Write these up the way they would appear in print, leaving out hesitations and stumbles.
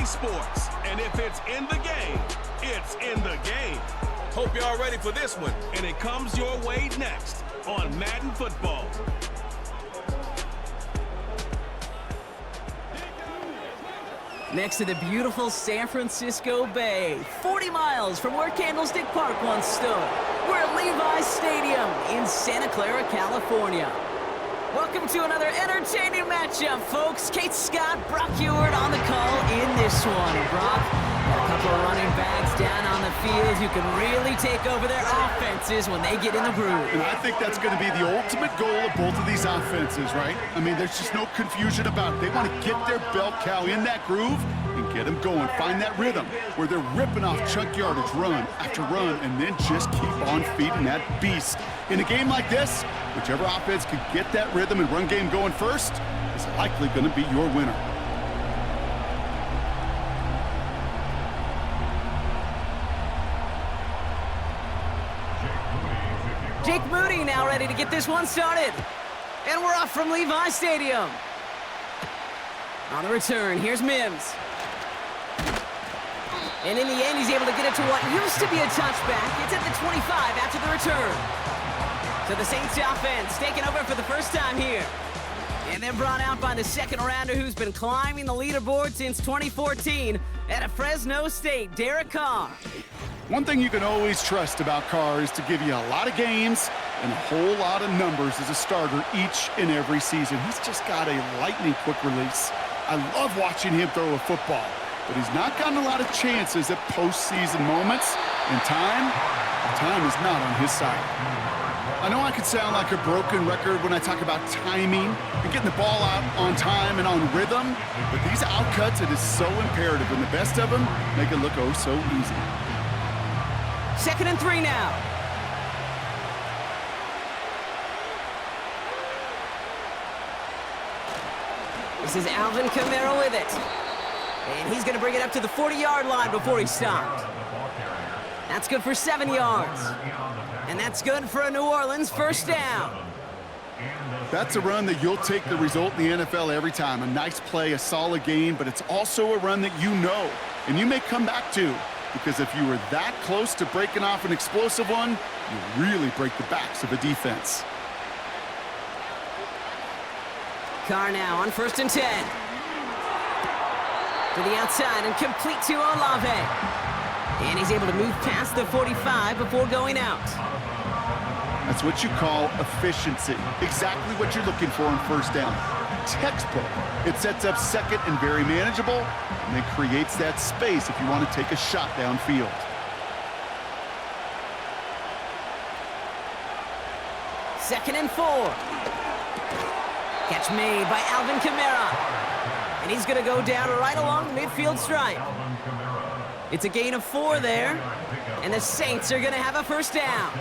sports. And if it's in the game, it's in the game. Hope y'all ready for this one. And it comes your way next on Madden Football. Next to the beautiful San Francisco Bay, 40 miles from where Candlestick Park once stood. We're at Levi's Stadium in Santa Clara, California. Welcome to another entertaining matchup, folks. Kate Scott, Brock Ewart on the call in this one. Brock, got a couple of running backs down on the field who can really take over their offenses when they get in the groove. And I think that's going to be the ultimate goal of both of these offenses, right? I mean, there's just no confusion about it. They want to get their bell cow in that groove and get them going. Find that rhythm where they're ripping off chunk yardage, run after run, and then just keep on feeding that beast. In a game like this, whichever offense can get that rhythm and run game going first is likely going to be your winner. Jake Moody now ready to get this one started. And we're off from Levi's Stadium. On the return, here's Mims. And in the end, he's able to get it to what used to be a touchback. It's at the 25 after the return. So the Saints offense taking over for the first time here. And then brought out by the second rounder who's been climbing the leaderboard since 2014 at Fresno State, Derek Carr. One thing you can always trust about Carr is to give you a lot of games and a whole lot of numbers as a starter each and every season. He's just got a lightning quick release. I love watching him throw a football, but he's not gotten a lot of chances at postseason moments. And time is not on his side. I know I could sound like a broken record when I talk about timing and getting the ball out on time and on rhythm, but these outcuts, it is so imperative, and the best of them make it look oh so easy. 2nd and 3 now. This is Alvin Kamara with it. And he's going to bring it up to the 40-yard line before he stopped. That's good for 7 yards. And that's good for a New Orleans first down. That's a run that you'll take the result in the NFL every time. A nice play, a solid game, but it's also a run that you know and you may come back to, because if you were that close to breaking off an explosive one, you really break the backs of a defense. Carr now on 1st and 10. To the outside and complete to Olave. And he's able to move past the 45 before going out. That's what you call efficiency. Exactly what you're looking for on first down. Textbook. It sets up second and very manageable, and then creates that space if you want to take a shot downfield. Second and 4. Catch made by Alvin Kamara. And he's going to go down right along the midfield stripe. It's a gain of 4 there, and the Saints are going to have a first down.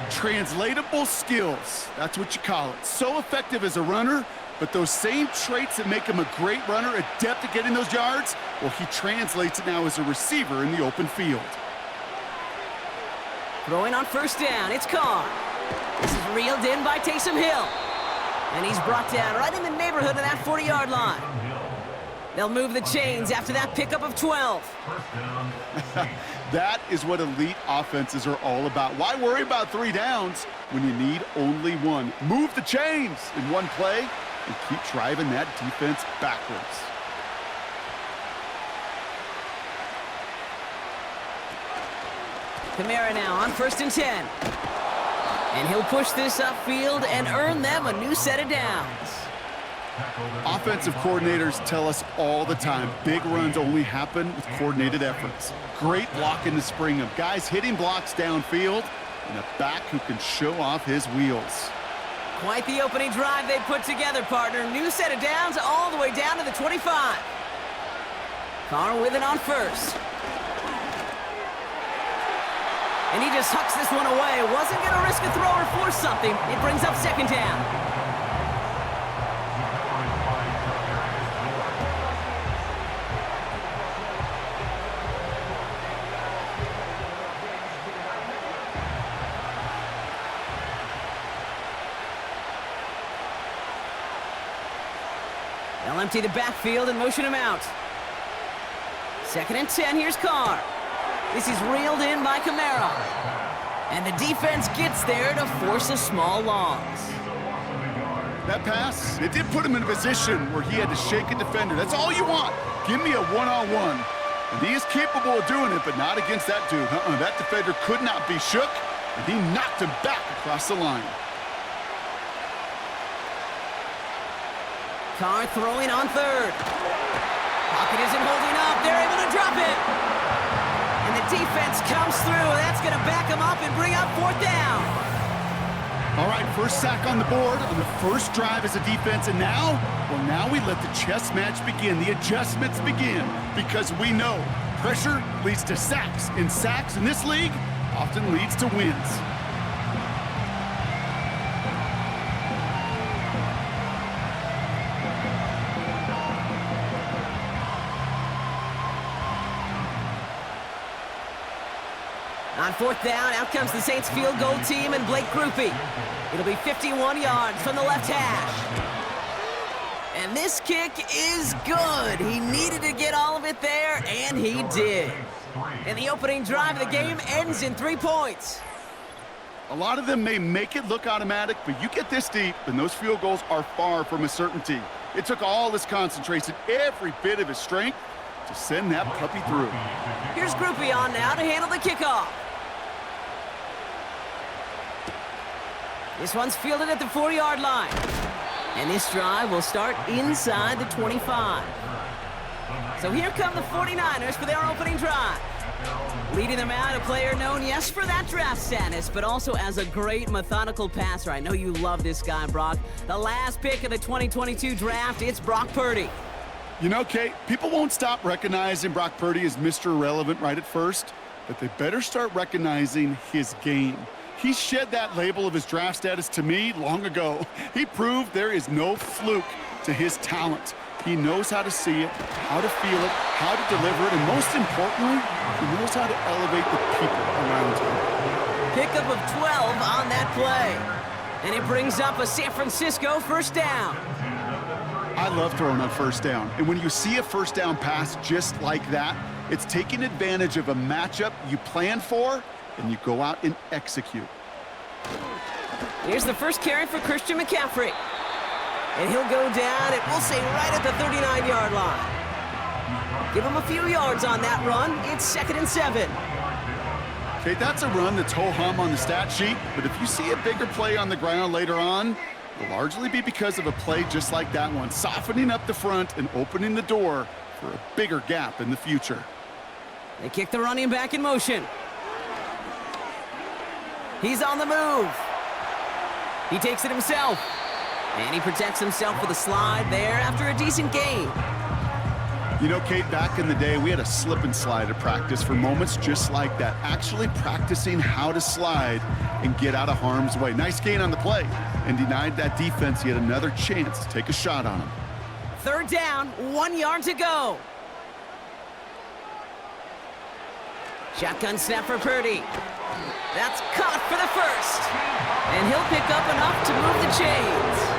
Translatable skills, that's what you call it. So effective as a runner, but those same traits that make him a great runner, adept at getting those yards, well, he translates it now as a receiver in the open field. Throwing on first down, it's Carr. This is reeled in by Taysom Hill. And he's brought down right in the neighborhood of that 40-yard line. They'll move the chains after that pickup of 12. That is what elite offenses are all about. Why worry about 3 downs when you need only 1? Move the chains in one play and keep driving that defense backwards. Kamara now on 1st and 10. And he'll push this upfield and earn them a new set of downs. Offensive coordinators tell us all the time, big runs only happen with coordinated efforts. Great block in the spring of guys hitting blocks downfield and a back who can show off his wheels. Quite the opening drive they put together, partner. New set of downs all the way down to the 25. Carr with it on first. And he just hucks this one away. Wasn't going to risk a throw or force something. It brings up second down. They'll empty the backfield and motion him out. 2nd and 10, here's Carr. This is reeled in by Kamara. And the defense gets there to force a small loss. That pass, it did put him in a position where he had to shake a defender. That's all you want. Give me a one-on-one. And he is capable of doing it, but not against that dude. That defender could not be shook, and he knocked him back across the line. Carr throwing on 3rd. Pocket isn't holding up. They're able to drop it. And the defense comes through. That's going to back him up and bring up 4th down. All right, first sack on the board on the first drive as a defense, and now we let the chess match begin, the adjustments begin, because we know pressure leads to sacks, and sacks in this league often leads to wins. On 4th down, out comes the Saints field goal team and Blake Grupe. It'll be 51 yards from the left hash. And this kick is good. He needed to get all of it there, and he did. And the opening drive of the game ends in 3 points. A lot of them may make it look automatic, but you get this deep, and those field goals are far from a certainty. It took all his concentration, every bit of his strength, to send that puppy through. Here's Grupe on now to handle the kickoff. This one's fielded at the 4-yard line. And this drive will start inside the 25. So here come the 49ers for their opening drive. Leading them out, a player known, yes, for that draft status, but also as a great methodical passer. I know you love this guy, Brock. The last pick of the 2022 draft, it's Brock Purdy. You know, Kate, people won't stop recognizing Brock Purdy as Mr. Irrelevant right at first, but they better start recognizing his game. He shed that label of his draft status to me long ago. He proved there is no fluke to his talent. He knows how to see it, how to feel it, how to deliver it, and most importantly, he knows how to elevate the people around him. Pickup of 12 on that play. And it brings up a San Francisco 1st down. I love throwing on 1st down. And when you see a 1st down pass just like that, it's taking advantage of a matchup you plan for, and you go out and execute. Here's the first carry for Christian McCaffrey. And he'll go down, and we'll say right at the 39-yard line. Give him a few yards on that run. It's 2nd and 7. Okay, that's a run that's ho-hum on the stat sheet, but if you see a bigger play on the ground later on, it'll largely be because of a play just like that one, softening up the front and opening the door for a bigger gap in the future. They kick the running back in motion. He's on the move. He takes it himself. And he protects himself with a slide there after a decent gain. You know, Kate, back in the day, we had a slip and slide at practice for moments just like that. Actually practicing how to slide and get out of harm's way. Nice gain on the play. And denied that defense yet another chance to take a shot on him. 3rd down, 1 yard to go. Shotgun snap for Purdy. That's caught for the 1st. And he'll pick up enough to move the chains.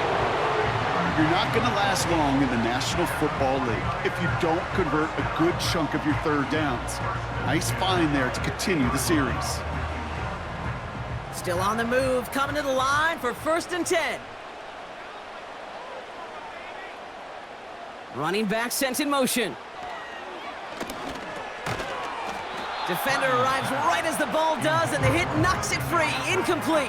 You're not going to last long in the National Football League if you don't convert a good chunk of your 3rd downs. Nice find there to continue the series. Still on the move, coming to the line for 1st and 10. Running back sent in motion. Defender arrives right as the ball does, and the hit knocks it free. Incomplete.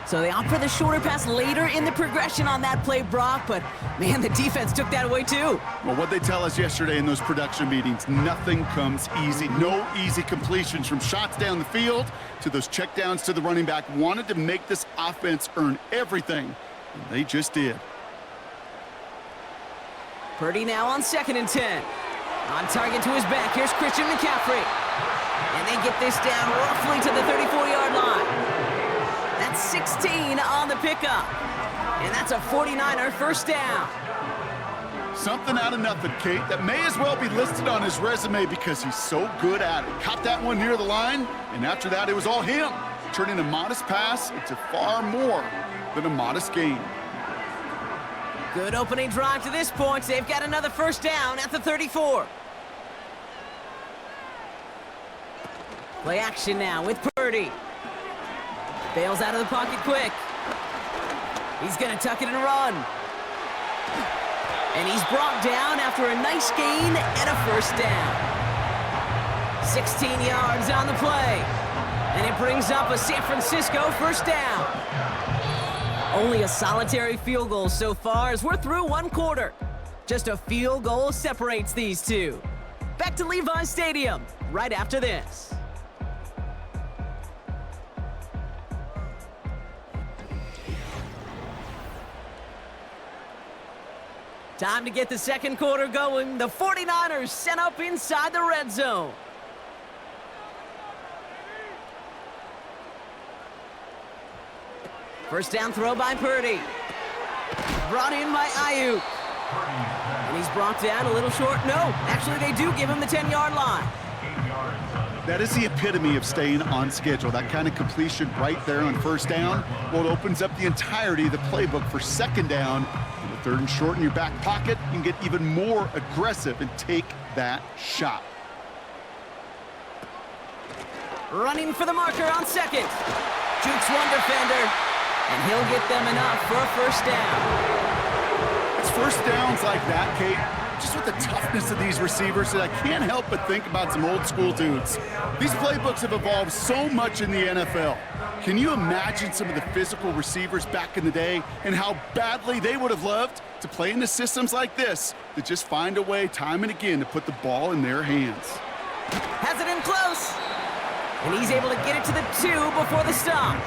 So they opt for the shorter pass later in the progression on that play, Brock, but man, the defense took that away too. Well, what they tell us yesterday in those production meetings, nothing comes easy. No easy completions, from shots down the field to those checkdowns to the running back. Wanted to make this offense earn everything, and they just did. Purdy now on 2nd and 10. On target to his back, here's Christian McCaffrey. And they get this down roughly to the 34-yard line. That's 16 on the pickup. And that's a 49er 1st down. Something out of nothing, Kate, that may as well be listed on his resume because he's so good at it. Caught that one near the line, and after that, it was all him, turning a modest pass into far more than a modest gain. Good opening drive to this point. They've got another 1st down at the 34. Play action now with Purdy. Bails out of the pocket quick. He's going to tuck it and run. And he's brought down after a nice gain and a first down. 16 yards on the play. And it brings up a San Francisco first down. Only a solitary field goal so far as we're through one quarter. Just a field goal separates these two. Back to Levi's Stadium right after this. Time to get the second quarter going. The 49ers sent up inside the red zone. First down throw by Purdy. Brought in by Ayuk. And he's brought down a little short. No, actually they do give him the 10-yard line. That is the epitome of staying on schedule. That kind of completion right there on first down. Well, it opens up the entirety of the playbook for second down. With third and short in your back pocket, you can get even more aggressive and take that shot. Running for the marker on second. Jukes one defender, and he'll get them enough for a first down. It's first downs like that, Kate, just with the toughness of these receivers, that I can't help but think about some old school dudes. These playbooks have evolved so much in the NFL. Can you imagine some of the physical receivers back in the day and how badly they would have loved to play in the systems like this that just find a way time and again to put the ball in their hands? Has it in close. And he's able to get it to the 2 before the stop.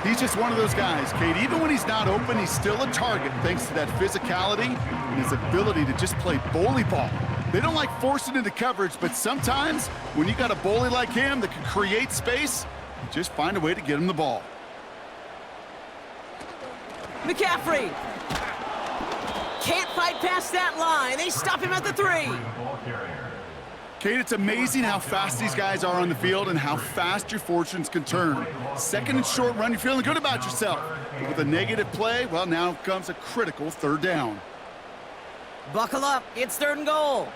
He's just one of those guys, Kate. Even when he's not open, he's still a target thanks to that physicality and his ability to just play bully ball. They don't like forcing into coverage, but sometimes when you got a bully like him that can create space, you just find a way to get him the ball. McCaffrey can't fight past that line. They stop him at the 3. Kate, it's amazing how fast these guys are on the field and how fast your fortunes can turn. Second and short run, you're feeling good about yourself. But with a negative play, well, now comes a critical third down. Buckle up, it's third and goal.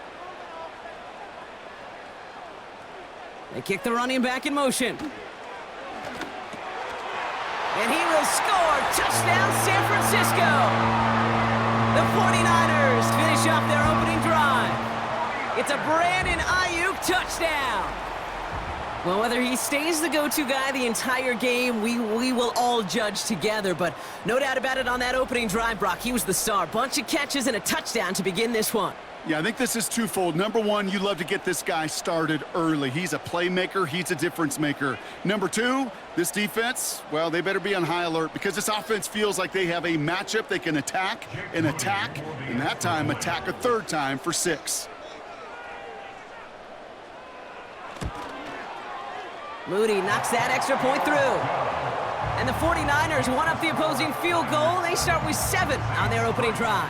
They kick the running back in motion. And he will score. Touchdown, San Francisco. The 49ers finish off their opening drive. It's a Brandon Ayuk touchdown. Well, whether he stays the go-to guy the entire game, we will all judge together. But no doubt about it, on that opening drive, Brock, he was the star. Bunch of catches and a touchdown to begin this one. Yeah, I think this is twofold. Number one, you love to get this guy started early. He's a playmaker. He's a difference maker. Number two, this defense, well, they better be on high alert because this offense feels like they have a matchup they can attack, and that time attack a third time for 6. Moody knocks that extra point through. And the 49ers one up the opposing field goal. They start with 7 on their opening drive.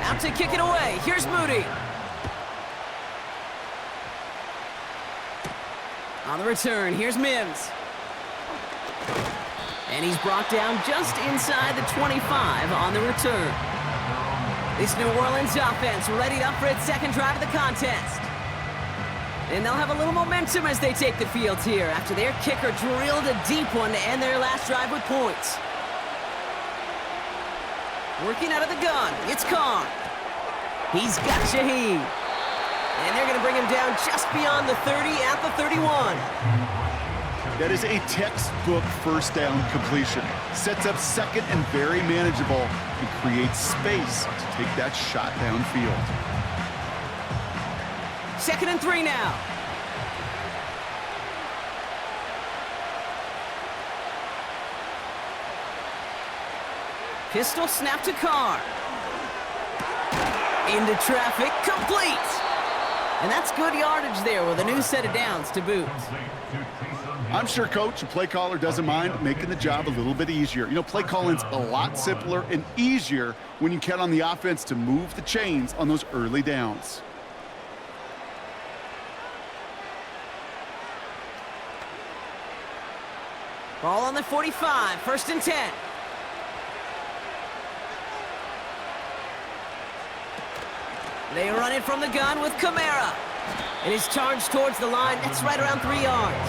Out to kick it away. Here's Moody. On the return, here's Mims. And he's brought down just inside the 25 on the return. This New Orleans offense readied up for its second drive of the contest. And they'll have a little momentum as they take the field here after their kicker drilled a deep one to end their last drive with points. Working out of the gun, it's Carr. He's got Shaheed. And they're going to bring him down just beyond the 30 at the 31. That is a textbook first down completion. Sets up second and very manageable and creates space to take that shot downfield. 2nd and 3 now. Pistol snap to Carr. Into traffic, complete. And that's good yardage there with a new set of downs to boot. I'm sure coach and play caller doesn't mind making the job a little bit easier. You know, play calling's a lot simpler and easier when you count on the offense to move the chains on those early downs. Ball on the 45, 1st and 10. They run it from the gun with Kamara. And his charge towards the line, that's right around 3 yards.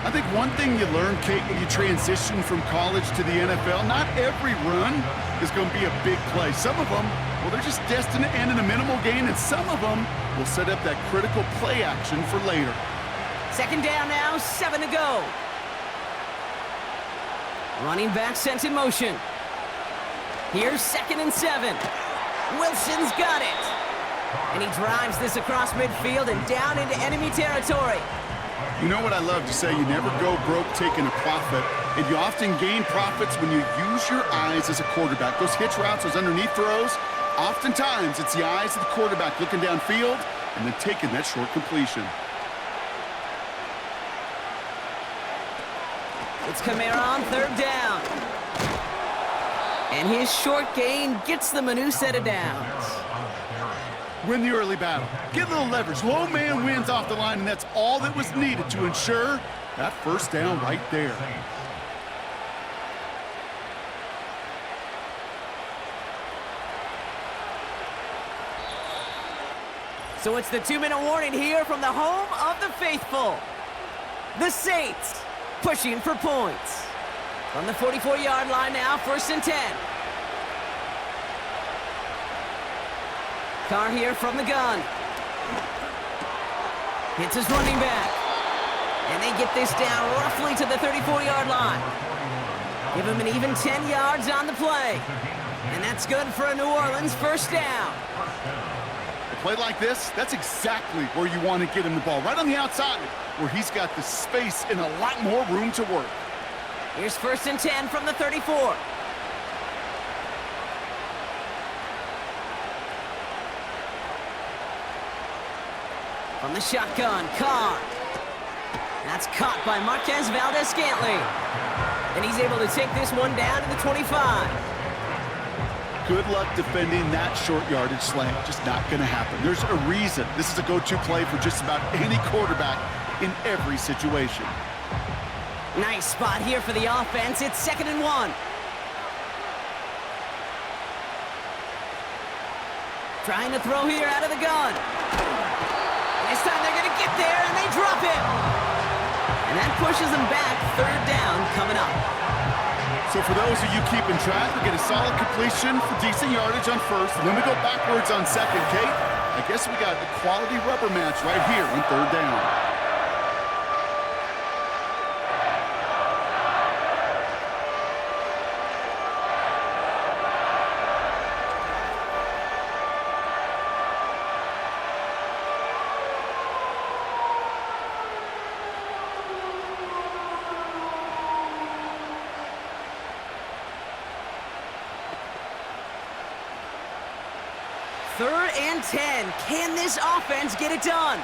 I think one thing you learn, Kate, when you transition from college to the NFL, not every run is going to be a big play. Some of them, well, they're just destined to end in a minimal gain, and some of them will set up that critical play action for later. Second down now, 7 to go. Running back sent in motion. Here's 2nd and 7. Wilson's got it. And he drives this across midfield and down into enemy territory. You know what I love to say? You never go broke taking a profit, and you often gain profits when you use your eyes as a quarterback. Those hitch routes, those underneath throws, oftentimes it's the eyes of the quarterback looking downfield and then taking that short completion. It's Kamara on 3rd down. And his short gain gets them a new set of downs. Win the early battle. Get a little leverage. Low man wins off the line, and that's all that was needed to ensure that first down right there. So it's the 2-minute warning here from the home of the faithful. The Saints pushing for points. From the 44-yard line now, 1st and 10. Carr here from the gun. Hits his running back. And they get this down roughly to the 34-yard line. Give him an even 10 yards on the play. And that's good for a New Orleans first down. A play like this, that's exactly where you want to get him the ball. Right on the outside, where he's got the space and a lot more room to work. Here's 1st and 10 from the 34. From the shotgun, Carr. That's caught by Marquez Valdez-Scantling. And he's able to take this one down to the 25. Good luck defending that short yardage slant. Just not going to happen. There's a reason this is a go-to play for just about any quarterback in every situation. Nice spot here for the offense. It's 2nd and 1. Trying to throw here out of the gun. This time they're going to get there, and they drop it. And that pushes them back. 3rd down coming up. So for those of you keeping track, we get a solid completion for decent yardage on 1st, and then we go backwards on 2nd. Kate, I guess we got a quality rubber match right here on 3rd down. Third and 10. Can this offense get it done?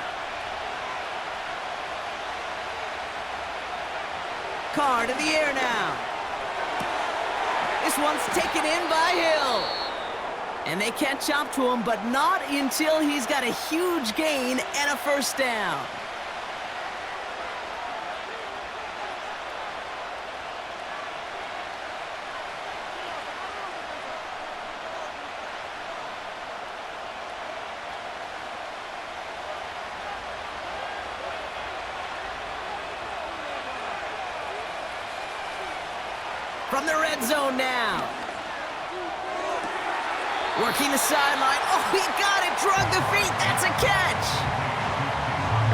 Carr to the air now. This one's taken in by Hill. And they catch up to him, but not until he's got a huge gain and a first down. From the red zone now. Working the sideline. Oh, he got it. Drug the feet. That's a catch.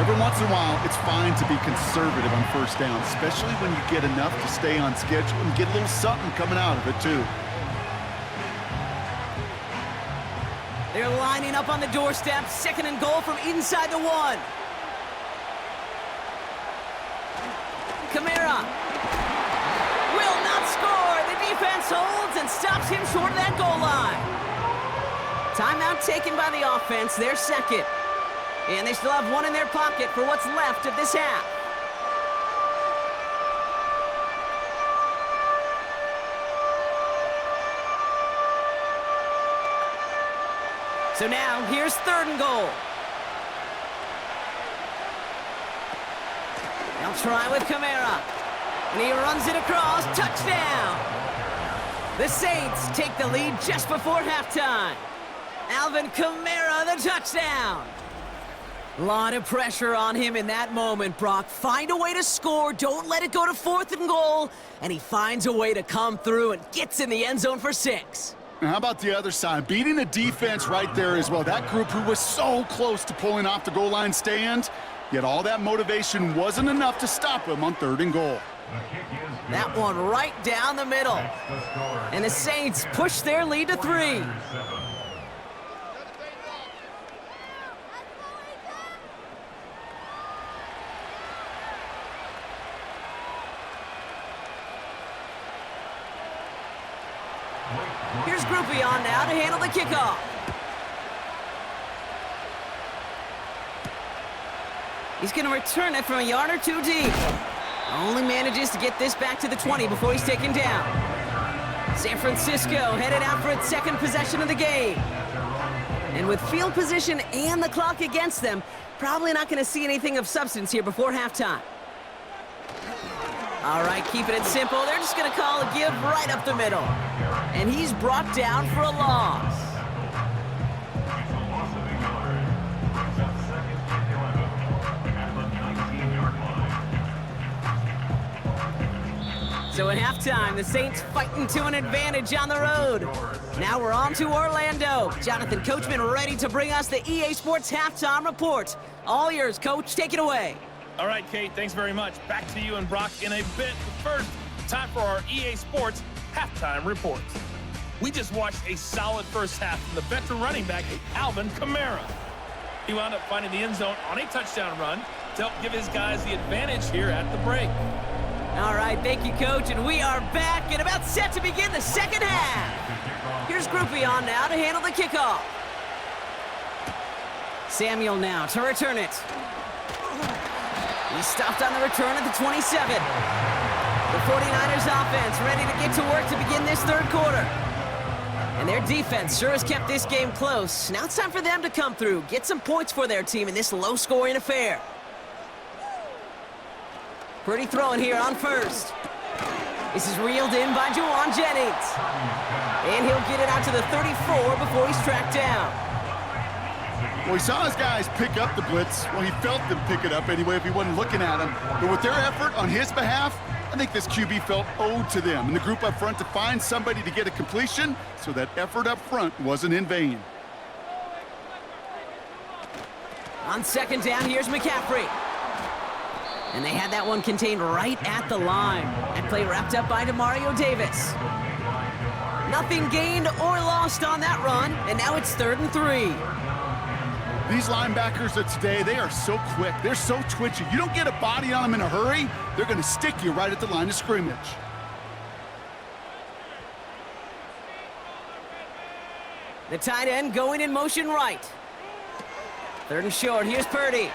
Every once in a while, it's fine to be conservative on 1st down, especially when you get enough to stay on schedule and get a little something coming out of it, too. They're lining up on the doorstep. 2nd and goal from inside the 1. Kamara. Will not score. The defense holds and stops him short of that goal line. Timeout taken by the offense. They're 2nd. And they still have one in their pocket for what's left of this half. So now, here's 3rd and goal. They'll try with Kamara. And he runs it across. Touchdown! The Saints take the lead just before halftime. Alvin Kamara, the touchdown. A lot of pressure on him in that moment, Brock. Find a way to score. Don't let it go to 4th and goal. And he finds a way to come through and gets in the end zone for 6. Now, how about the other side? Beating the defense right there as well. That group who was so close to pulling off the goal line stand, yet all that motivation wasn't enough to stop him on 3rd and goal. That one right down the middle. And the Saints push their lead to 3. Here's Groupie on now to handle the kickoff. He's going to return it from a yard or 2 deep. Only manages to get this back to the 20 before he's taken down. San Francisco headed out for its 2nd possession of the game. And with field position and the clock against them, probably not going to see anything of substance here before halftime. All right, keeping it simple. They're just going to call a give right up the middle. And he's brought down for a loss. So at halftime, the Saints fighting to an advantage on the road. Now we're on to Orlando. Jonathan Coachman ready to bring us the EA Sports Halftime Report. All yours, Coach. Take it away. All right, Kate, thanks very much. Back to you and Brock in a bit. But first, time for our EA Sports Halftime Report. We just watched a solid first half from the veteran running back, Alvin Kamara. He wound up finding the end zone on a touchdown run to help give his guys the advantage here at the break. All right, thank you, Coach, and we are back and about set to begin the second half. Here's Groupie on now to handle the kickoff. Samuel now to return it. He's stopped on the return at the 27. The 49ers offense ready to get to work to begin this 3rd quarter. And their defense sure has kept this game close. Now it's time for them to come through, get some points for their team in this low-scoring affair. Pretty throwing here on 1st. This is reeled in by Juwan Jennings. And he'll get it out to the 34 before he's tracked down. Well, he saw his guys pick up the blitz. Well, he felt them pick it up anyway if he wasn't looking at him. But with their effort on his behalf, I think this QB felt owed to them and the group up front to find somebody to get a completion, so that effort up front wasn't in vain. On 2nd down, here's McCaffrey. And they had that one contained right at the line. That play wrapped up by Demario Davis. Nothing gained or lost on that run, and now it's 3rd and 3. These linebackers of today, they are so quick. They're so twitchy. You don't get a body on them in a hurry, they're going to stick you right at the line of scrimmage. The tight end going in motion right. 3rd and short, here's Purdy.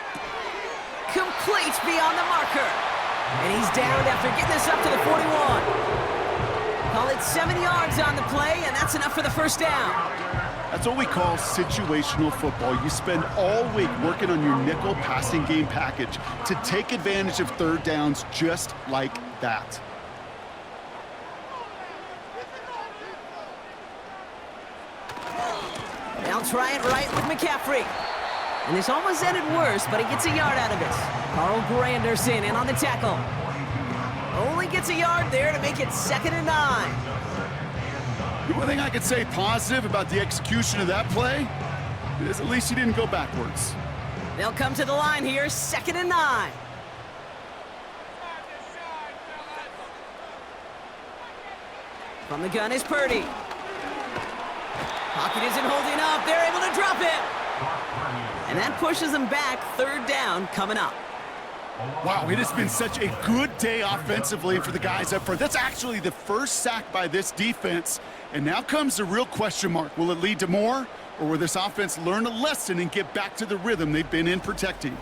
Complete beyond the marker. And he's downed after getting this up to the 41. Call it 7 yards on the play, and that's enough for the 1st down. That's what we call situational football. You spend all week working on your nickel passing game package to take advantage of 3rd downs just like that. They'll try it right with McCaffrey. And this almost ended worse, but he gets a yard out of it. Carl Granderson in on the tackle. Only gets a yard there to make it 2nd and 9. The one thing I could say positive about the execution of that play is at least he didn't go backwards. They'll come to the line here, 2nd and 9. From the gun is Purdy. Pocket isn't holding up. They're able to drop it. And that pushes them back. 3rd down coming up. Wow, it has been such a good day offensively for the guys up front. That's actually the first sack by this defense. And now comes the real question mark. Will it lead to more? Or will this offense learn a lesson and get back to the rhythm they've been in protecting?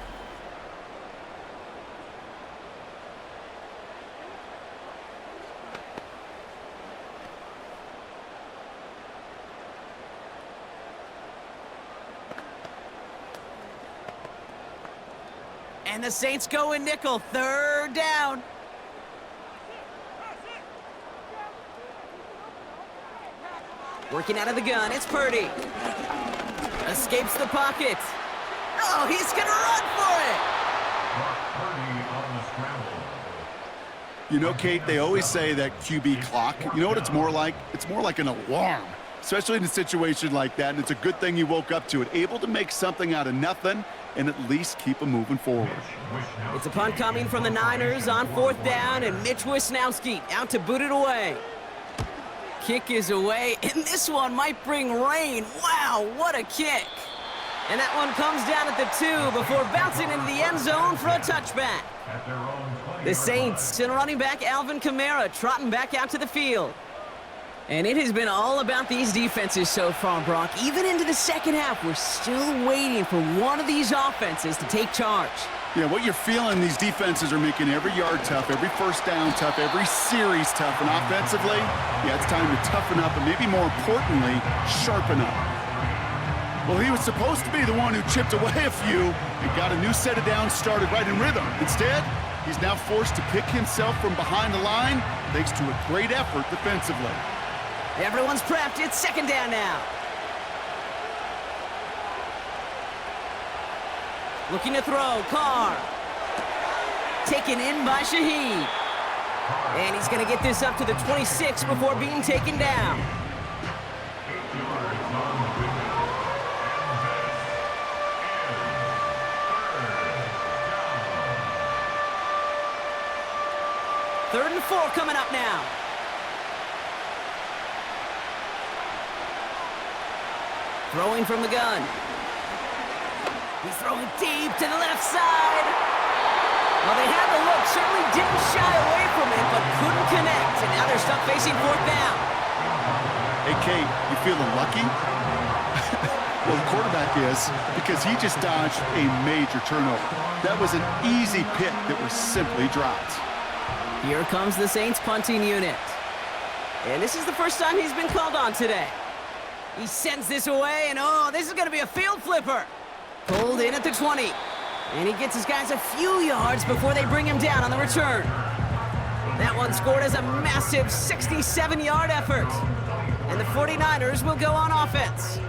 And the Saints go in nickel. 3rd down. Working out of the gun, it's Purdy. Escapes the pocket. Oh, he's gonna run for it. You know, Kate, they always say that QB clock, you know what it's more like? It's more like an alarm, especially in a situation like that, and it's a good thing you woke up to it, able to make something out of nothing and at least keep them moving forward. It's a punt coming from the Niners on 4th down, and Mitch Wisnowski out to boot it away. Kick is away, and this one might bring rain. Wow, what a kick. And that one comes down at the 2 before bouncing into the end zone for a touchback. The Saints and running back Alvin Kamara trotting back out to the field. And it has been all about these defenses so far, Brock. Even into the second half, we're still waiting for one of these offenses to take charge. Yeah, what you're feeling, these defenses are making every yard tough, every first down tough, every series tough. And offensively, yeah, it's time to toughen up and maybe more importantly, sharpen up. Well, he was supposed to be the one who chipped away a few and got a new set of downs started right in rhythm. Instead, he's now forced to pick himself from behind the line thanks to a great effort defensively. Everyone's prepped. It's second down now. Looking to throw. Carr. Taken in by Shaheed. And he's going to get this up to the 26 before being taken down. Third and 4 coming up now. Throwing from the gun. He's throwing deep to the left side. Well, they had the look, certainly didn't shy away from it, but couldn't connect. And now they're stuck facing 4th down. Hey, Kate, you feeling lucky? Well, the quarterback is, because he just dodged a major turnover. That was an easy pick that was simply dropped. Here comes the Saints punting unit. And this is the first time he's been called on today. He sends this away, and oh, this is going to be a field flipper. Pulled in at the 20. And he gets his guys a few yards before they bring him down on the return. That one scored as a massive 67-yard effort. And the 49ers will go on offense.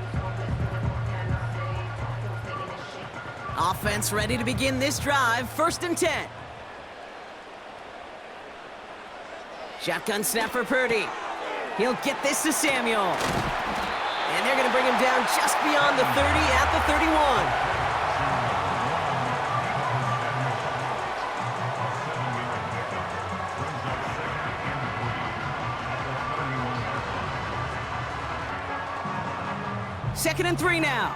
Offense ready to begin this drive. 1st and 10. Shotgun snap for Purdy. He'll get this to Samuel. And they're going to bring him down just beyond the 30 at the 31. Second and 3 now.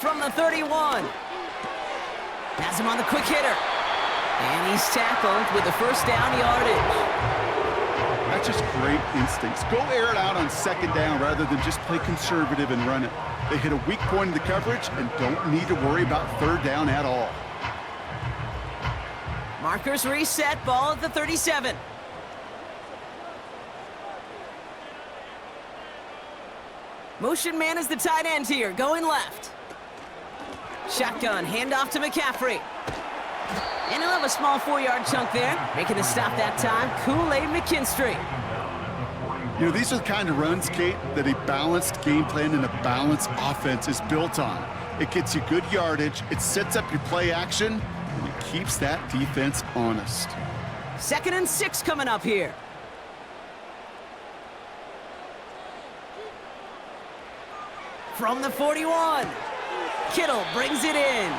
From the 31. Has him on the quick hitter. And he's tackled with the first down yardage. That's just great instincts. Go air it out on second down rather than just play conservative and run it. They hit a weak point in the coverage and don't need to worry about third down at all. Markers reset, ball at the 37. Motion man is the tight end here, going left. Shotgun, handoff to McCaffrey. And he'll have a small 4-yard chunk there. Making the stop that time, Kool-Aid McKinstry. You know, these are the kind of runs, Kate, that a balanced game plan and a balanced offense is built on. It gets you good yardage, it sets up your play action, and it keeps that defense honest. 2nd and 6 coming up here. From the 41. Kittle brings it in.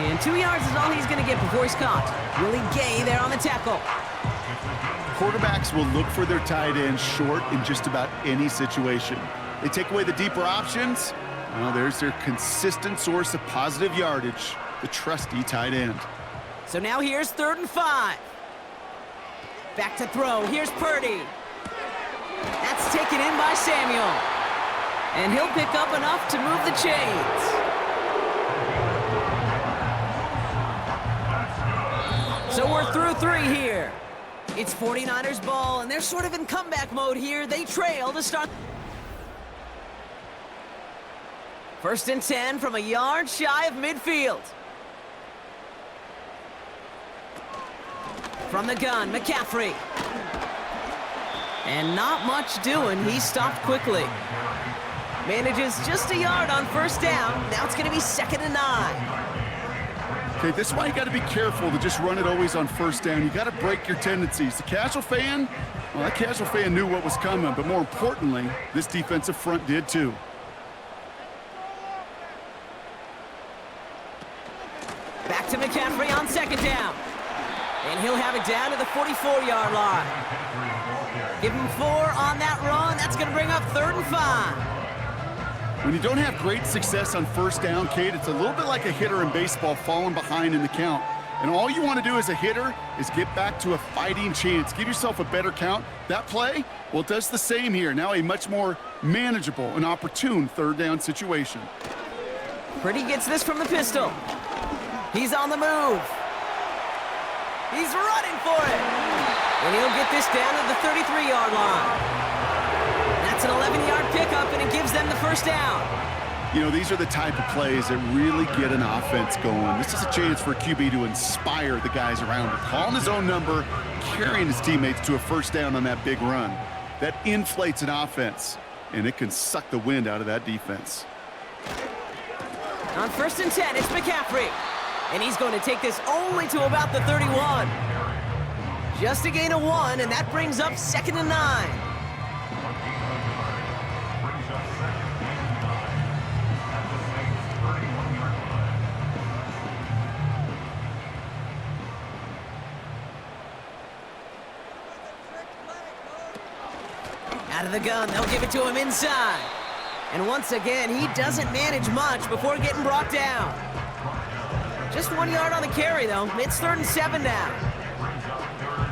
And 2 yards is all he's going to get before he's caught. Willie Gay there on the tackle. Quarterbacks will look for their tight end short in just about any situation. They take away the deeper options. Well, there's their consistent source of positive yardage, the trusty tight end. So now here's 3rd and 5. Back to throw. Here's Purdy. That's taken in by Samuel. And he'll pick up enough to move the chains. So we're through 3 here. It's 49ers ball, and they're sort of in comeback mode here. They trail to start. 1st and 10 from a yard shy of midfield. From the gun, McCaffrey. And not much doing. He stopped quickly. Manages just a yard on first down. Now it's going to be 2nd and 9. Okay, this is why you got to be careful to just run it always on first down. You got to break your tendencies. The casual fan, well, that casual fan knew what was coming, but more importantly, this defensive front did too. Back to McCaffrey on 2nd down. And he'll have it down to the 44-yard line. Give him 4 on that run. That's going to bring up 3rd and 5. When you don't have great success on first down, Kate, it's a little bit like a hitter in baseball falling behind in the count. And all you want to do as a hitter is get back to a fighting chance. Give yourself a better count. That play, well, it does the same here. Now a much more manageable and opportune 3rd down situation. Purdy gets this from the pistol. He's on the move. He's running for it. And he'll get this down to the 33-yard line. That's an 11-yard pickup, and it gives them the first down. You know, these are the type of plays that really get an offense going. This is a chance for a QB to inspire the guys around him. Calling his own number, carrying his teammates to a first down on that big run. That inflates an offense, and it can suck the wind out of that defense. On 1st and 10, it's McCaffrey. And he's going to take this only to about the 31. Just a gain of 1, and that brings up 2nd and 9. Out of the gun, they'll give it to him inside. And once again, he doesn't manage much before getting brought down. Just 1 yard on the carry, though. It's 3rd and 7 now.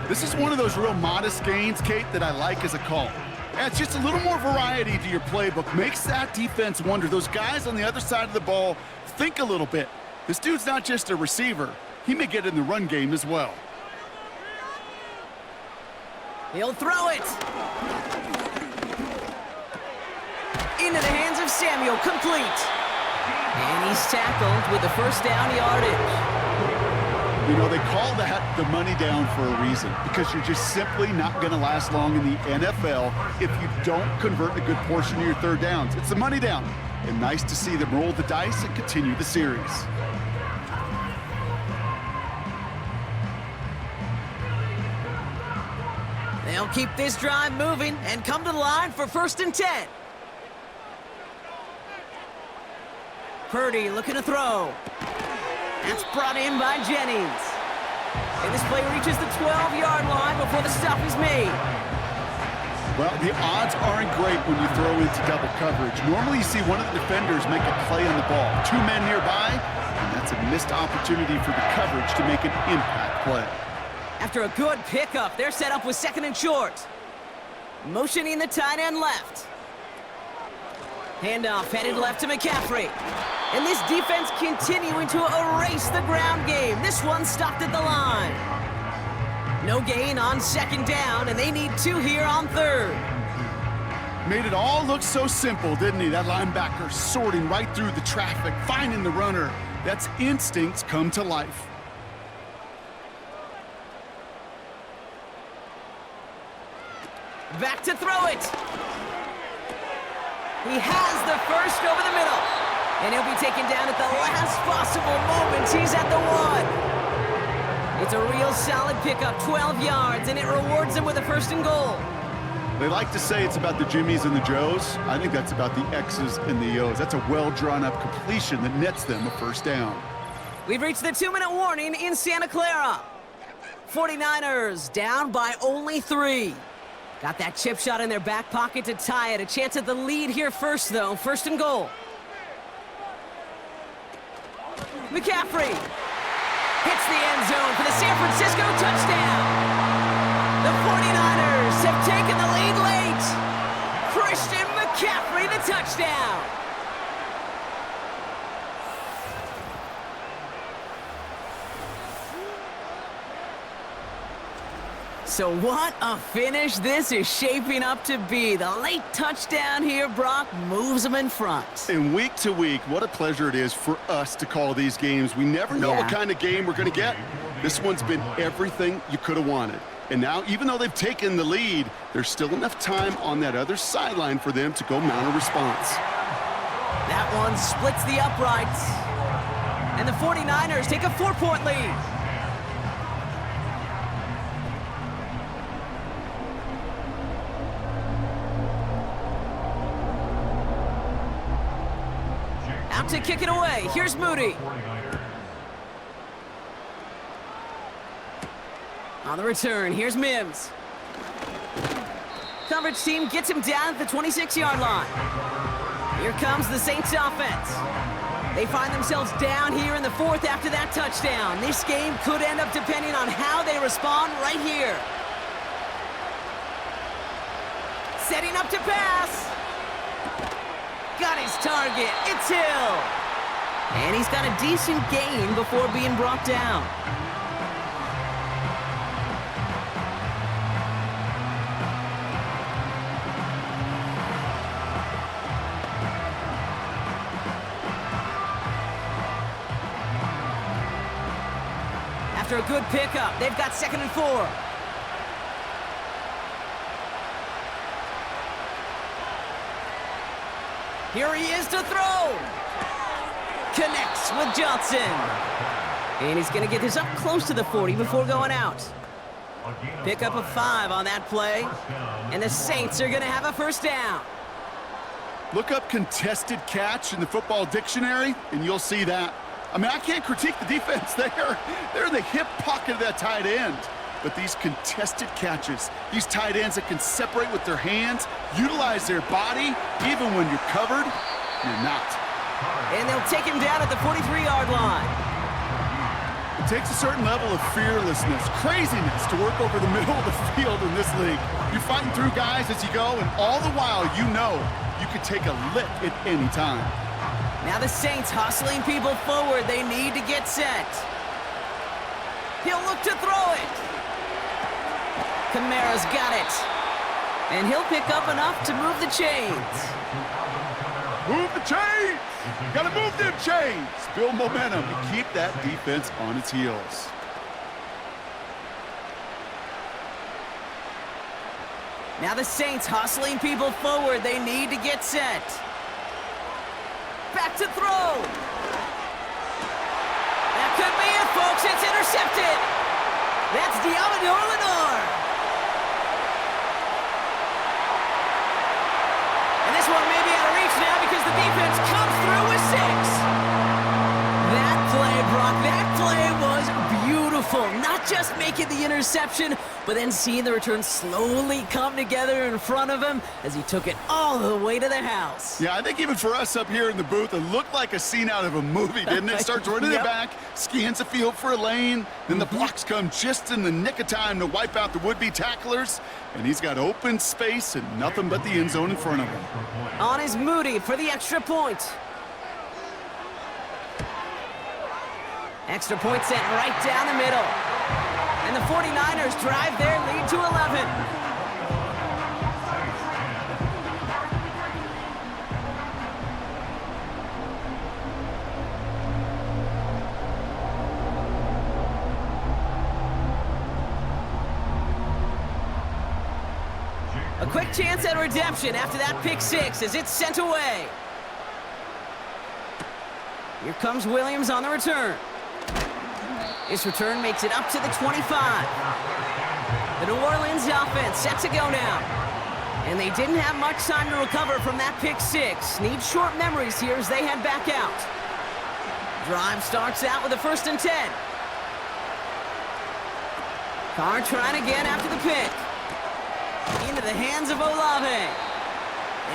This is one of those real modest gains, Kate, that I like as a call. Adds just a little more variety to your playbook. Makes that defense wonder. Those guys on the other side of the ball think a little bit. This dude's not just a receiver. He may get in the run game as well. He'll throw it. Into the hands of Samuel, complete. And he's tackled with the first down yardage. You know, they call that the money down for a reason, because you're just simply not going to last long in the NFL if you don't convert a good portion of your 3rd downs. It's the money down. And nice to see them roll the dice and continue the series. They'll keep this drive moving and come to the line for 1st and 10. Purdy looking to throw. That's brought in by Jennings. And this play reaches the 12-yard line before the stop is made. Well, the odds aren't great when you throw into double coverage. Normally you see one of the defenders make a play on the ball. 2 men nearby, and that's a missed opportunity for the coverage to make an impact play. After a good pickup, they're set up with 2nd and short. Motioning the tight end left. Handoff headed left to McCaffrey. And this defense continuing to erase the ground game. This one stopped at the line. No gain on 2nd down, and they need 2 here on 3rd. Made it all look so simple, didn't he? That linebacker sorting right through the traffic, finding the runner. That's instincts come to life. Back to throw it. He has the first over the middle. And he'll be taken down at the last possible moment. He's at the 1. It's a real solid pickup, 12 yards, and it rewards him with a 1st and goal. They like to say it's about the Jimmies and the Joes. I think that's about the X's and the O's. That's a well-drawn-up completion that nets them a 1st down. We've reached the 2-minute warning in Santa Clara. 49ers down by only 3. Got that chip shot in their back pocket to tie it. A chance at the lead here first, though. 1st and goal. McCaffrey hits the end zone for the San Francisco touchdown. The 49ers have taken the lead late. Christian McCaffrey, the touchdown. So what a finish this is shaping up to be. The late touchdown here, Brock, moves them in front. And week to week, what a pleasure it is for us to call these games. We never know what kind of game we're going to get. This one's been everything you could have wanted. And now, even though they've taken the lead, there's still enough time on that other sideline for them to go mount a response. That one splits the uprights. And the 49ers take a 4-point lead. Out to kick it away. Here's Moody. On the return, here's Mims. Coverage team gets him down at the 26-yard line. Here comes the Saints offense. They find themselves down here in the fourth after that touchdown. This game could end up depending on how they respond right here. Setting up to pass. Got his target. It's Hill. And he's got a decent gain before being brought down. After a good pickup, they've got 2nd and 4. Here he is to throw. Connects with Johnson. And he's going to get this up close to the 40 before going out. Pick up a 5 on that play. And the Saints are going to have a first down. Look up contested catch in the football dictionary, and you'll see that. I mean, I can't critique the defense there. They're in the hip pocket of that tight end. But these contested catches, these tight ends that can separate with their hands, utilize their body, even when you're covered, you're not. And they'll take him down at the 43-yard line. It takes a certain level of fearlessness, craziness to work over the middle of the field in this league. You're fighting through guys as you go, and all the while you know you could take a lick at any time. Now the Saints hustling people forward. They need to get set. He'll look to throw it. Kamara's got it. And he'll pick up enough to move the chains. Move the chains! Gotta move them chains! Build momentum to keep that defense on its heels. Now the Saints hustling people forward. They need to get set. Back to throw. That could be it, folks. It's intercepted. That's Diamador Lenore. And this one may be out of reach now because the defense comes through with 6. That play, Brock, that play was beautiful. Not just making the interception, but then seeing the return slowly come together in front of him as he took it all the way to the house. Yeah, I think even for us up here in the booth, it looked like a scene out of a movie, didn't it? Starts running it back, scans the field for a lane, then the blocks come just in the nick of time to wipe out the would-be tacklers, and he's got open space and nothing but the end zone in front of him. On is Moody for the extra point. Extra point sent right down the middle. And the 49ers drive their lead to 11. A quick chance at redemption after that pick 6 as it's sent away. Here comes Williams on the return. This return makes it up to the 25. The New Orleans offense set to go now. And they didn't have much time to recover from that pick 6. Need short memories here as they head back out. Drive starts out with a 1st and 10. Carr trying again after the pick. Into the hands of Olave.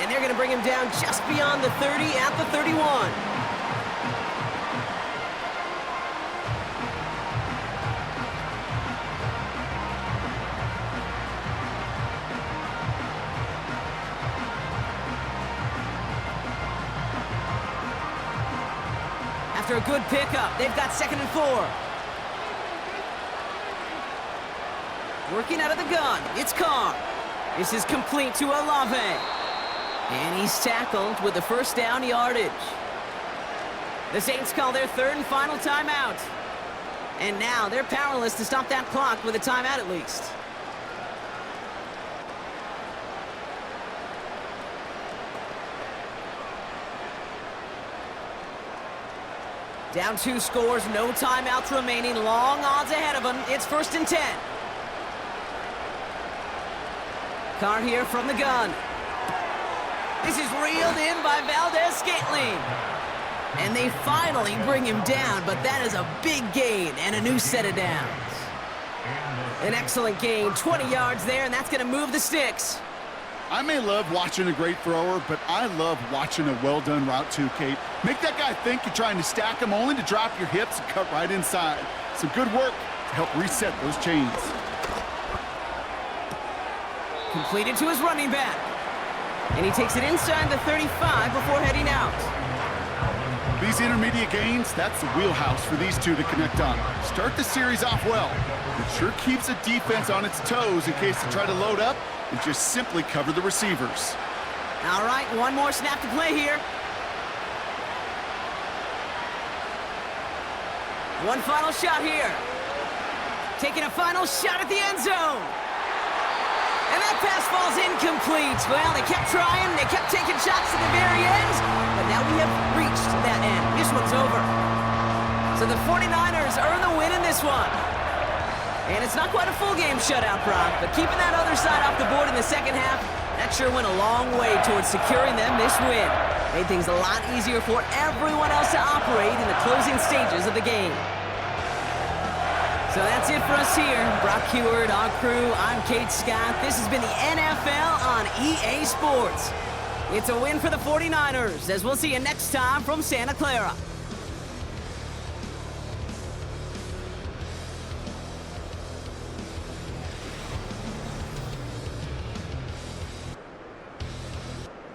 And they're going to bring him down just beyond the 30 at the 31. After a good pickup, they've got 2nd and 4. Working out of the gun, it's Carr. This is complete to Olave. And he's tackled with the first down yardage. The Saints call their third and final timeout. And now they're powerless to stop that clock with a timeout at least. Down 2 scores, no timeouts remaining, long odds ahead of them. It's 1st and 10. Carr here from the gun. This is reeled in by Valdez-Scantling. And they finally bring him down, but that is a big gain and a new set of downs. An excellent gain, 20 yards there, and that's going to move the sticks. I may love watching a great thrower, but I love watching a well-done route too, Kate. Make that guy think you're trying to stack him only to drop your hips and cut right inside. Some good work to help reset those chains. Completed to his running back. And he takes it inside the 35 before heading out. These intermediate gains, that's the wheelhouse for these two to connect on. Start the series off well. It sure keeps the defense on its toes in case they try to load up and just simply cover the receivers. All right, one more snap to play here. One final shot here. Taking a final shot at the end zone. And that pass falls incomplete. Well, they kept trying, they kept taking shots to the very end, but now we have reached that end. This one's over. So the 49ers earn the win in this one. And it's not quite a full game shutout, Brock, but keeping that other side off the board in the second half, that sure went a long way towards securing them this win. Made things a lot easier for everyone else to operate in the closing stages of the game. So that's it for us here. Brock Heward, our crew, I'm Kate Scott. This has been the NFL on EA Sports. It's a win for the 49ers, as we'll see you next time from Santa Clara.